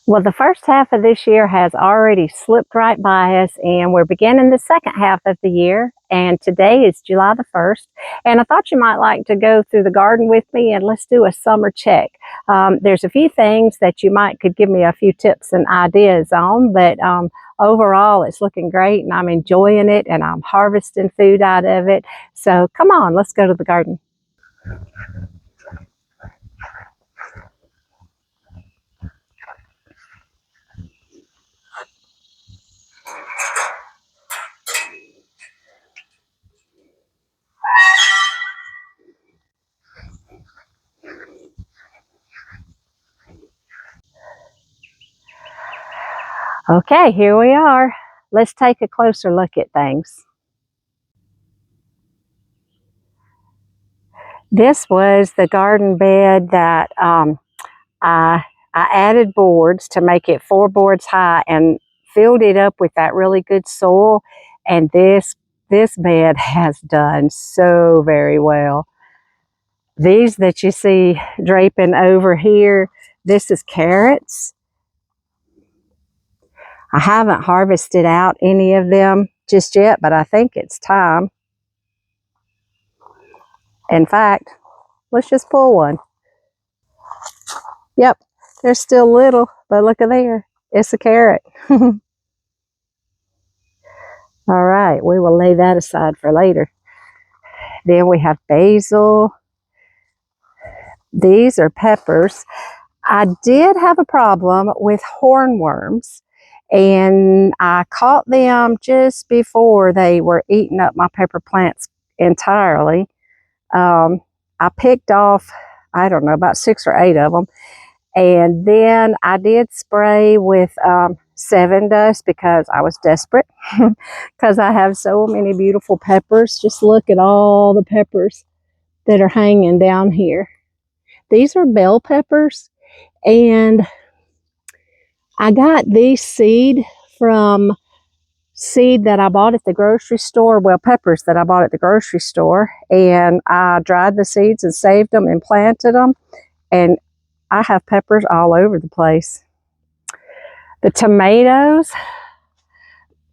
Well, the first half of this year has already slipped right by us, and we're beginning the second half of the year. And today is July the 1st. And I thought you might like to go through the garden with me and let's do a summer check. There's a few things that you could give me a few tips and ideas on, but overall it's looking great and I'm enjoying it and I'm harvesting food out of it. So come on, let's go to the garden. Okay, here we are. Let's take a closer look at things. This was the garden bed that I added boards to make it 4 boards high and filled it up with that really good soil. And this bed has done so very well. These that you see draping over here, this is carrots. I haven't harvested out any of them just yet, but I think it's time. In fact, let's just pull one. Yep, they're still little, but look at there. It's a carrot. All right, we will lay that aside for later. Then we have basil. These are peppers. I did have a problem with hornworms, and I caught them just before they were eating up my pepper plants entirely. I picked off, I don't know, about 6 or 8 of them. And then I did spray with 7 dust because I was desperate because I have so many beautiful peppers. Just look at all the peppers that are hanging down here. These are bell peppers, and I got these seed from seed that I bought at the grocery store. Well, peppers that I bought at the grocery store, and I dried the seeds and saved them and planted them, and I have peppers all over the place. The tomatoes,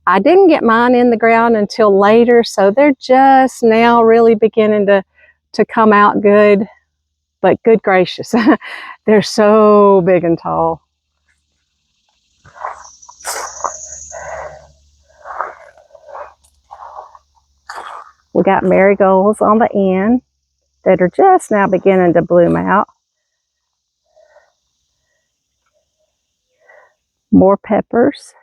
I didn't get mine in the ground until later, so they're just now really beginning to come out good. But good gracious, they're so big and tall. We got marigolds on the end that are just now beginning to bloom out. More peppers.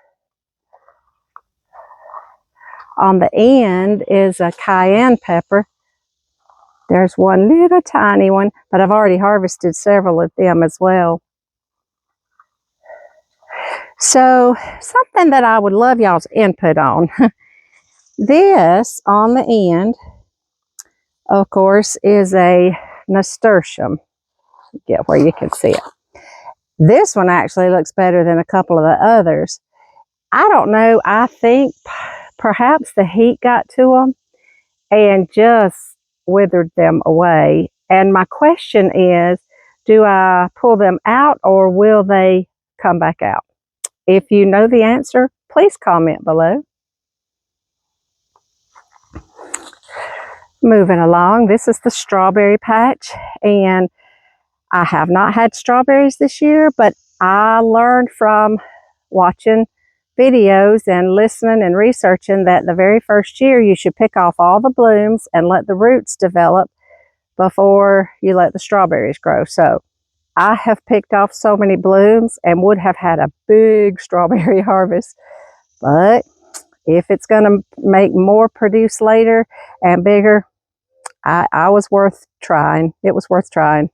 On the end is a cayenne pepper. There's one little tiny one, but I've already harvested several of them as well. So something that I would love y'all's input on. This on the end, of course, is a nasturtium. Get where you can see it. This one actually looks better than a couple of the others. I don't know. I think perhaps the heat got to them and just withered them away. And my question is, do I pull them out or will they come back out? If you know the answer, please comment below. Moving along, this is the strawberry patch, and I have not had strawberries this year, but I learned from watching videos and listening and researching that the very first year you should pick off all the blooms and let the roots develop before you let the strawberries grow. So I have picked off so many blooms and would have had a big strawberry harvest, but if it's going to make more produce later and bigger, I was worth trying. It was worth trying.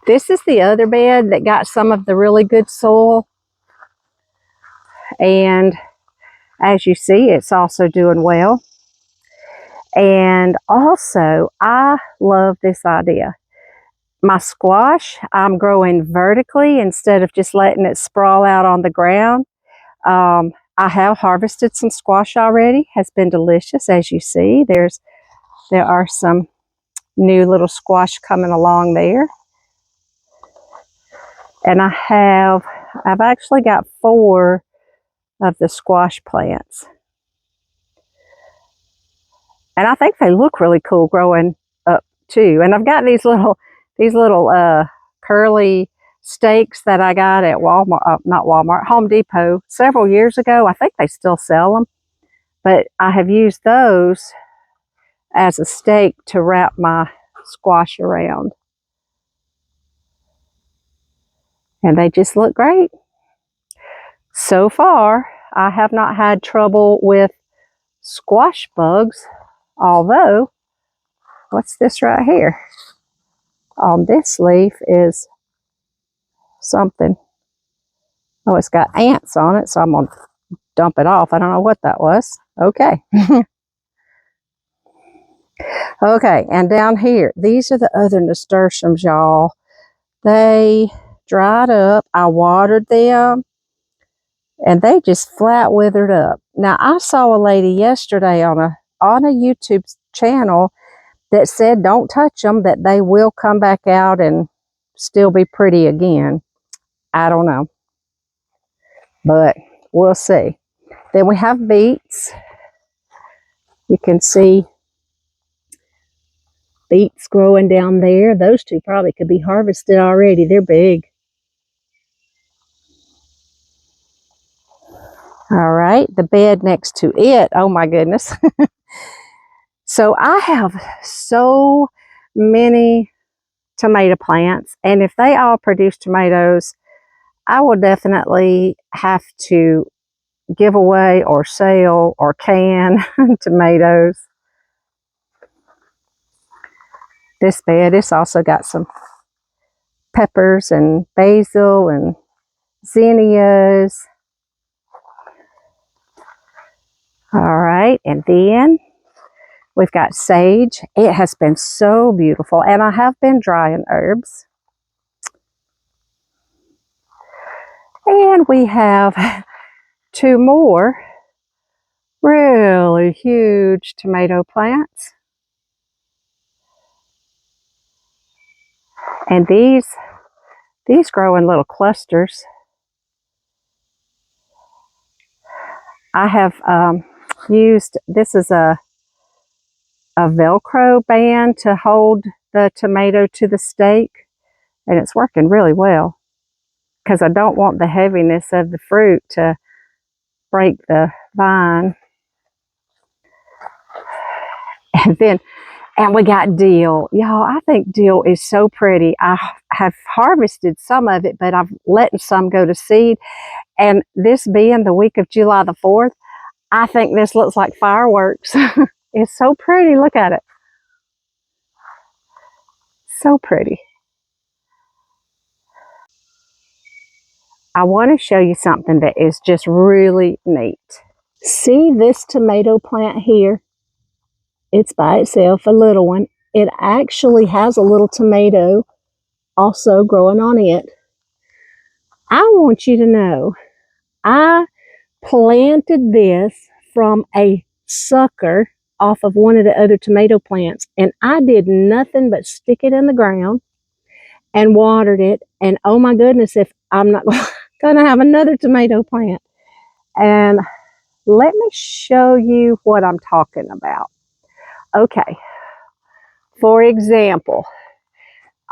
This is the other bed that got some of the really good soil. And as you see, it's also doing well. And also, I love this idea. My squash, I'm growing vertically instead of just letting it sprawl out on the ground. I have harvested some squash already. Has been delicious, as you see. There are some new little squash coming along there. And I've actually got 4 of the squash plants. And I think they look really cool growing up too. And I've got these little curly stakes that I got at Walmart, not Walmart, Home Depot several years ago. I think they still sell them. But I have used those as a stake to wrap my squash around. And they just look great. So far, I have not had trouble with squash bugs, although, what's this right here? On this leaf is something. Oh, it's got ants on it, so I'm going to dump it off. I don't know what that was. Okay. Okay, and down here, these are the other nasturtiums, y'all. They dried up. I watered them, and they just flat withered up. Now, I saw a lady yesterday on a YouTube channel that said don't touch them, that they will come back out and still be pretty again. I don't know, but we'll see. Then we have beets. You can see beets growing down there. Those 2 probably could be harvested already. They're big. All right, the bed next to it. Oh my goodness. So I have so many tomato plants, and if they all produce tomatoes, I will definitely have to give away or sell or can tomatoes. This bed, it's also got some peppers and basil and zinnias. All right, and then we've got sage. It has been so beautiful, and I have been drying herbs. And we have 2 more really huge tomato plants. And these grow in little clusters. I have used, this is a Velcro band to hold the tomato to the stake, and it's working really well because I don't want the heaviness of the fruit to break the vine. And we got dill. Y'all, I think dill is so pretty. I have harvested some of it, but I've let some go to seed. And this being the week of July the 4th, I think this looks like fireworks. It's so pretty. Look at it. So pretty. I want to show you something that is just really neat. See this tomato plant here? It's by itself, a little one. It actually has a little tomato also growing on it. I want you to know, I planted this from a sucker off of one of the other tomato plants, and I did nothing but stick it in the ground and watered it. And oh my goodness, if I'm not going to have another tomato plant. And let me show you what I'm talking about. Okay, for example,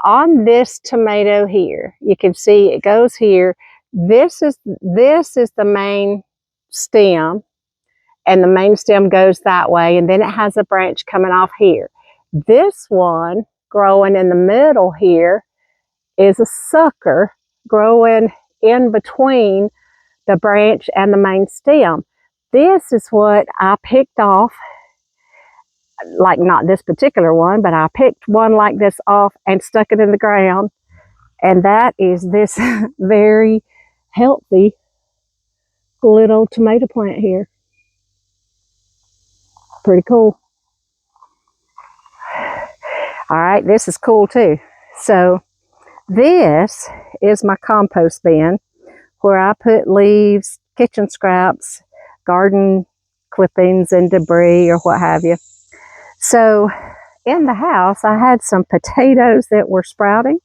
on this tomato here, you can see it goes here. This is the main stem, and the main stem goes that way, and then it has a branch coming off here. This one growing in the middle here is a sucker growing in between the branch and the main stem. This is what I picked off, like not this particular one, but I picked one like this off and stuck it in the ground. And that is this very healthy little tomato plant here. Pretty cool. All right, this is cool too. So this is my compost bin where I put leaves, kitchen scraps, garden clippings and debris or what have you. So in the house, I had some potatoes that were sprouting.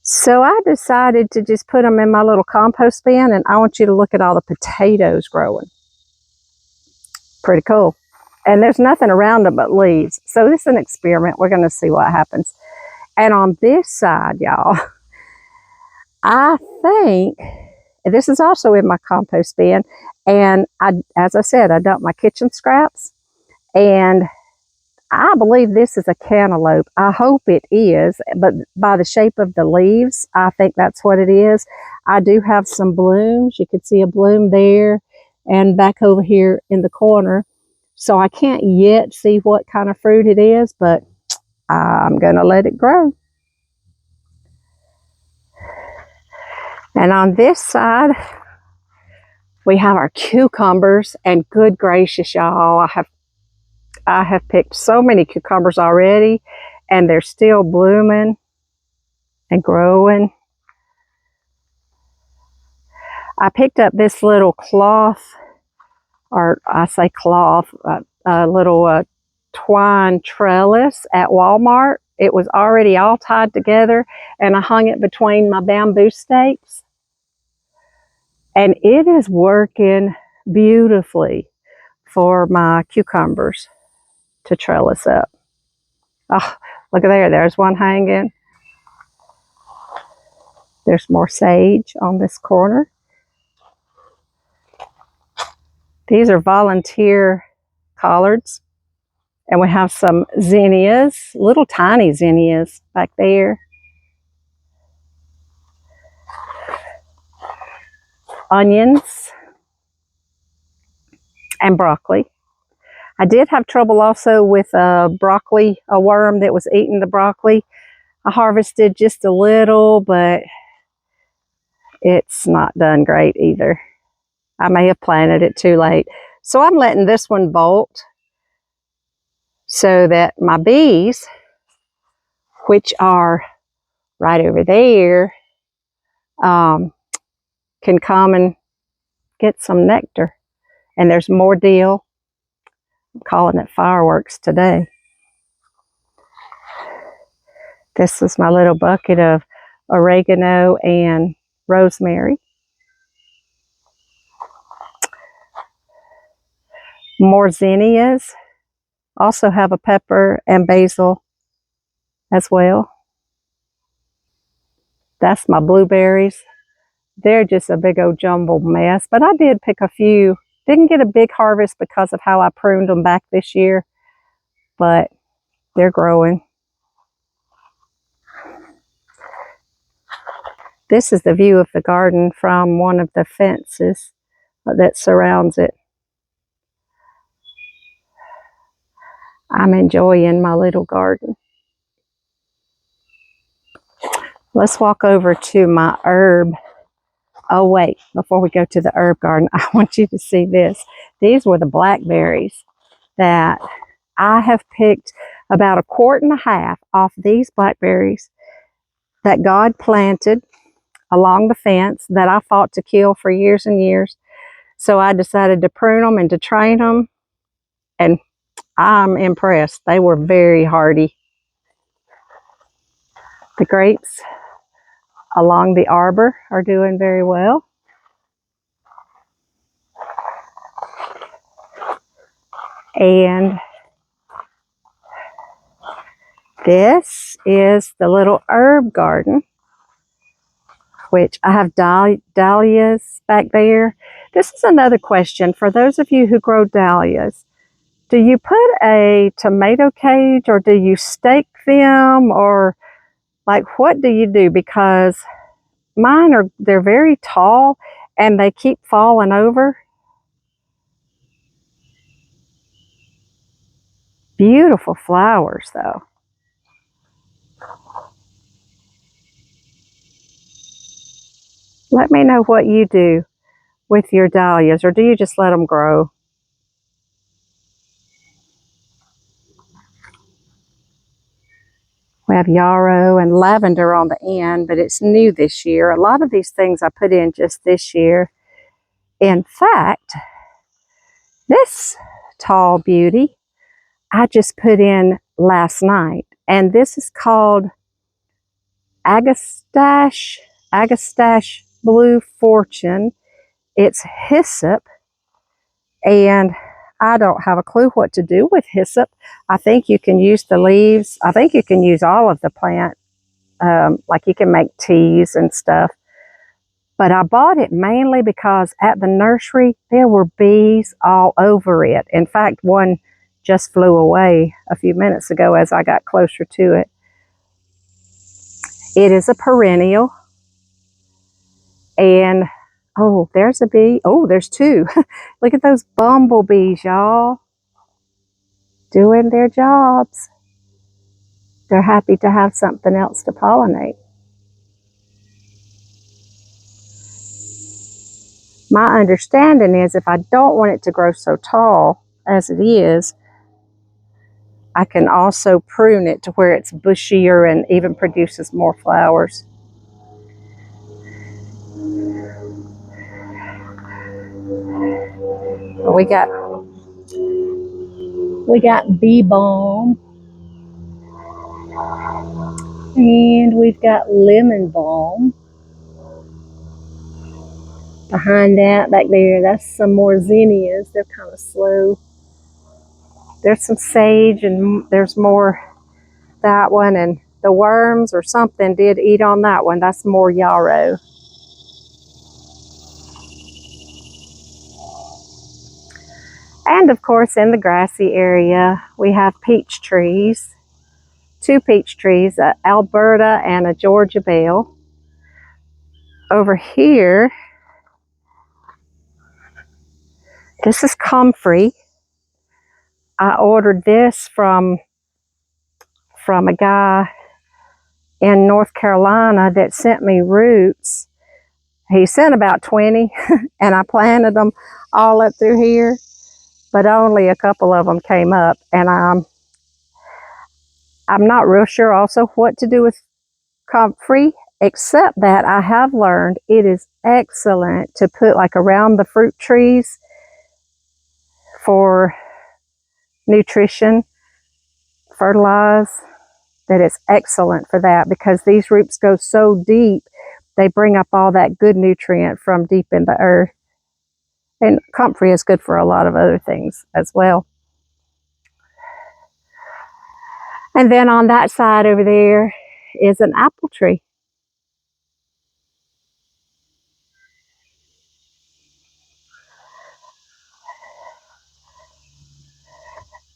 So I decided to just put them in my little compost bin, and I want you to look at all the potatoes growing. Pretty cool. And there's nothing around them but leaves. So this is an experiment. We're going to see what happens. And on this side, y'all, I think this is also in my compost bin. And as I said, I dumped my kitchen scraps. And I believe this is a cantaloupe. I hope it is, but by the shape of the leaves, I think that's what it is. I do have some blooms. You could see a bloom there and back over here in the corner. So I can't yet see what kind of fruit it is, but I'm going to let it grow. And on this side, we have our cucumbers, and good gracious, y'all, I have picked so many cucumbers already, and they're still blooming and growing. I picked up this little cloth, or I say cloth, a little twine trellis at Walmart. It was already all tied together, and I hung it between my bamboo stakes. And it is working beautifully for my cucumbers to trellis up. Oh, look at there. There's one hanging. There's more sage on this corner. These are volunteer collards. And we have some zinnias, little tiny zinnias back there. Onions and broccoli. I did have trouble also with broccoli, a worm that was eating the broccoli. I harvested just a little, but it's not done great either. I may have planted it too late. So I'm letting this one bolt so that my bees, which are right over there, can come and get some nectar. And there's more dill. I'm calling it fireworks today. This is my little bucket of oregano and rosemary. More zinnias. Also have a pepper and basil as well. That's my blueberries. They're just a big old jumbled mess, but I did pick a few. Didn't get a big harvest because of how I pruned them back this year, but they're growing. This is the view of the garden from one of the fences that surrounds it. I'm enjoying my little garden. Let's walk over to my herb. Oh wait, before we go to the herb garden, I want you to see this. These were the blackberries that I have picked about 1.5 quarts off these blackberries that God planted along the fence that I fought to kill for years and years. So I decided to prune them and to train them, and I'm impressed. They were very hardy. The grapes along the arbor are doing very well. And this is the little herb garden, which I have dahlias back there. This is another question for those of you who grow dahlias. Do you put a tomato cage, or do you stake them, or like what do you do? Because they're very tall and they keep falling over. Beautiful flowers though. Let me know what you do with your dahlias, or do you just let them grow? We have yarrow and lavender on the end, but it's new this year. A lot of these things I put in just this year. In fact, this tall beauty I just put in last night, and this is called Agastache Blue Fortune. It's hyssop, and I don't have a clue what to do with hyssop. I think you can use the leaves. I think you can use all of the plant. Like you can make teas and stuff. But I bought it mainly because at the nursery, there were bees all over it. In fact, one just flew away a few minutes ago as I got closer to it. It is a perennial. And, oh, there's a bee. Oh, there's two. Look at those bumblebees, y'all. Doing their jobs. They're happy to have something else to pollinate. My understanding is if I don't want it to grow so tall as it is, I can also prune it to where it's bushier and even produces more flowers. We got bee balm, and we've got lemon balm. Behind that, back there, that's some more zinnias. They're kind of slow. There's some sage, and there's more that one, and the worms or something did eat on that one. That's more yarrow. And of course, in the grassy area, we have peach trees. Two peach trees, a Alberta and a Georgia Belle. Over here, this is comfrey. I ordered this from a guy in North Carolina that sent me roots. He sent about 20 and I planted them all up through here, but only a couple of them came up. And I'm not real sure also what to do with comfrey, except that I have learned it is excellent to put like around the fruit trees for nutrition, fertilize, that it's excellent for that because these roots go so deep, they bring up all that good nutrient from deep in the earth. And comfrey is good for a lot of other things as well. And then on that side over there is an apple tree.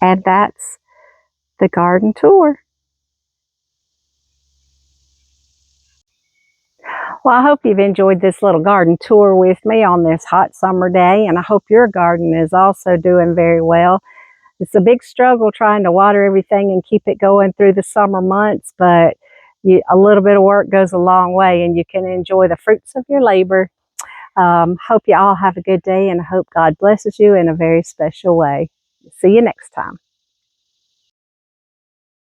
And that's the garden tour. Well, I hope you've enjoyed this little garden tour with me on this hot summer day, and I hope your garden is also doing very well. It's a big struggle trying to water everything and keep it going through the summer months, but a little bit of work goes a long way, and you can enjoy the fruits of your labor. Hope you all have a good day, and I hope God blesses you in a very special way. See you next time.